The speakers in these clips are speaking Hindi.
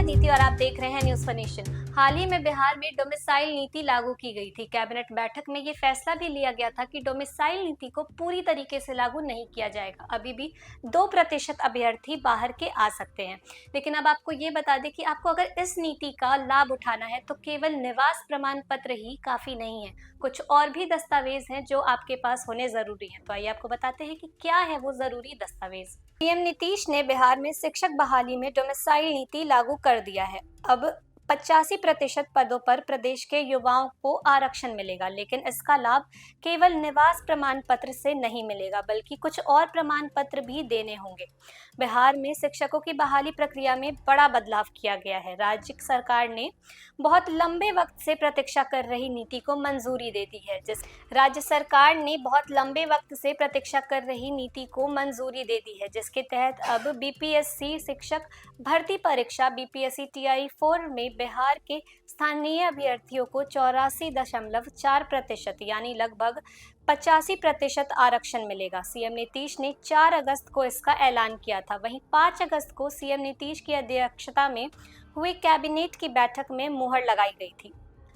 अदिति और आप देख रहे हैं न्यूज फनेशन। हाल ही में बिहार में डोमिसाइल नीति लागू की गई थी। कैबिनेट बैठक में ये फैसला भी लिया गया था कि डोमिसाइल नीति को पूरी तरीके से लागू नहीं किया जाएगा। अभी भी 2% अभ्यर्थी बाहर के आ सकते हैं। लेकिन अब आपको ये बता दें कि आपको अगर इस नीति का लाभ उठाना है तो केवल निवास प्रमाण पत्र ही काफी नहीं है, कुछ और भी दस्तावेज हैं जो आपके पास होने जरूरी हैं। तो आइए आपको बताते हैं कि क्या है वो जरूरी दस्तावेज। सीएम नीतीश ने बिहार में शिक्षक बहाली में डोमिसाइल नीति लागू कर दिया है। अब 85% पदों पर प्रदेश के युवाओं को आरक्षण मिलेगा, लेकिन इसका लाभ केवल निवास प्रमाण पत्र से नहीं मिलेगा, बल्कि कुछ और प्रमाण पत्र भी देने होंगे। बिहार में शिक्षकों की बहाली प्रक्रिया में बड़ा बदलाव किया गया है। राज्य सरकार ने बहुत लंबे वक्त से प्रतीक्षा कर रही नीति को मंजूरी दे दी है। जिसके तहत अब बीपीएससी शिक्षक भर्ती परीक्षा बीपीएससी टीआरई 4 में बिहार के स्थानीय अभ्यर्थियों को 84.4% यानी लगभग 85% आरक्षण मिलेगा। सीएम नीतीश ने 4 अगस्त को इसका ऐलान किया था। वहीं 5 अगस्त को सीएम नीतीश की अध्यक्षता में हुई कैबिनेट की बैठक में मुहर लगाई गई थी।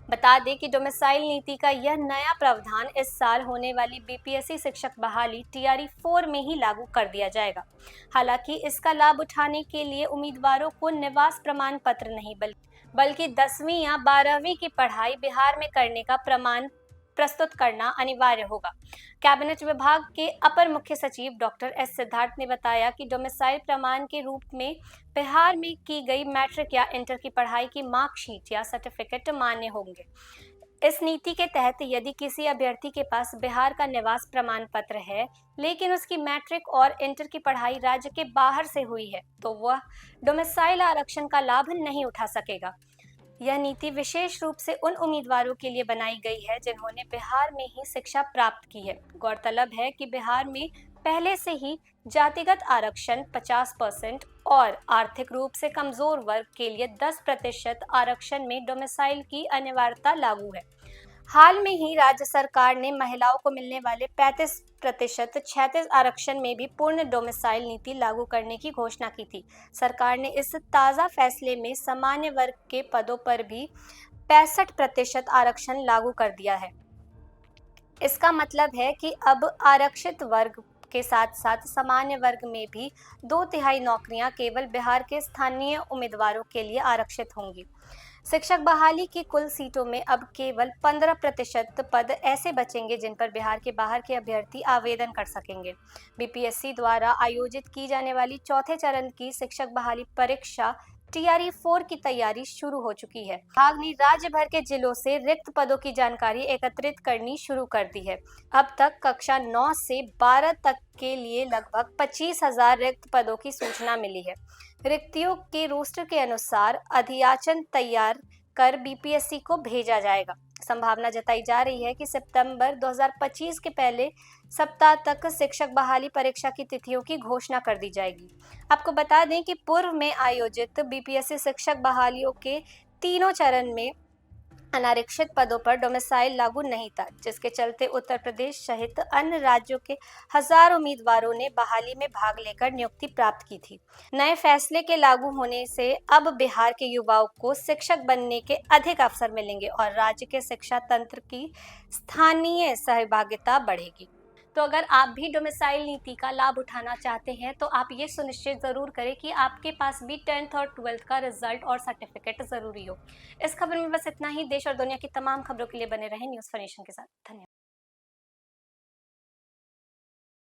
बता दें कि डोमिसाइल नीति का यह नया प्रावधान इस साल होने वाली बीपीएससी शिक्षक बहाली टीआरई 4 में ही लागू कर दिया जाएगा। हालांकि इसका लाभ उठाने के लिए उम्मीदवारों को निवास प्रमाण पत्र नहीं बल्कि 10वीं या 12वीं की पढ़ाई बिहार में करने का प्रमाण प्रस्तुत करना अनिवार्य होगा। कैबिनेट विभाग के अपर मुख्य सचिव डॉक्टर एस सिद्धार्थ ने बताया कि डोमिसाइल प्रमाण के रूप में बिहार में की गई मैट्रिक या इंटर की पढ़ाई की मार्कशीट या सर्टिफिकेट मान्य होंगे। इस नीति के तहत यदि किसी अभ्यर्थी के पास बिहार का निवास प्रमाण पत्र है, लेकिन उसकी मैट्रिक और इंटर की पढ़ाई राज्य के बाहर से हुई है, तो वह डोमिसाइल आरक्षण का लाभ नहीं उठा सकेगा। यह नीति विशेष रूप से उन उम्मीदवारों के लिए बनाई गई है जिन्होंने बिहार में ही शिक्षा प्राप्त की है। गौरतलब है कि बिहार में पहले से ही जातिगत आरक्षण 50% और आर्थिक रूप से कमजोर वर्ग के लिए 10% आरक्षण में डोमिसाइल की अनिवार्यता लागू है। हाल में ही राज्य सरकार ने महिलाओं को मिलने वाले 35% 36 आरक्षण में भी पूर्ण डोमिसाइल नीति लागू करने की घोषणा की थी। सरकार ने इस ताज़ा फैसले में सामान्य वर्ग के पदों पर भी 65% आरक्षण लागू कर दिया है। इसका मतलब है कि अब आरक्षित वर्ग के साथ साथ सामान्य वर्ग में भी 2/3 नौकरियां केवल बिहार के स्थानीय उम्मीदवारों के लिए आरक्षित होंगी। शिक्षक बहाली की कुल सीटों में अब केवल 15% पद ऐसे बचेंगे जिन पर बिहार के बाहर के अभ्यर्थी आवेदन कर सकेंगे। बीपीएससी द्वारा आयोजित की जाने वाली चौथे चरण की शिक्षक बहाली परीक्षा टीआरई 4 की तैयारी शुरू हो चुकी है। विभाग ने राज्य भर के जिलों से रिक्त पदों की जानकारी एकत्रित करनी शुरू कर दी है। अब तक कक्षा 9 से 12 तक के लिए लगभग 25,000 रिक्त पदों की सूचना मिली है। रिक्तियों के रोस्टर के अनुसार अधियाचन तैयार कर बीपीएससी को भेजा जाएगा। संभावना जताई जा रही है कि सितंबर 2025 के पहले सप्ताह तक शिक्षक बहाली परीक्षा की तिथियों की घोषणा कर दी जाएगी। आपको बता दें कि पूर्व में आयोजित बीपीएससी शिक्षक बहालियों के तीनों चरण में अनारक्षित पदों पर डोमिसाइल लागू नहीं था, जिसके चलते उत्तर प्रदेश सहित अन्य राज्यों के हजारों उम्मीदवारों ने बहाली में भाग लेकर नियुक्ति प्राप्त की थी। नए फैसले के लागू होने से अब बिहार के युवाओं को शिक्षक बनने के अधिक अवसर मिलेंगे और राज्य के शिक्षा तंत्र की स्थानीय सहभागिता बढ़ेगी। तो अगर आप भी डोमिसाइल नीति का लाभ उठाना चाहते हैं तो आप ये सुनिश्चित जरूर करें कि आपके पास भी 10th और 12th का रिजल्ट और सर्टिफिकेट जरूरी हो। इस खबर में बस इतना ही। देश और दुनिया की तमाम खबरों के लिए बने रहें न्यूज फनेशन के साथ। धन्यवाद।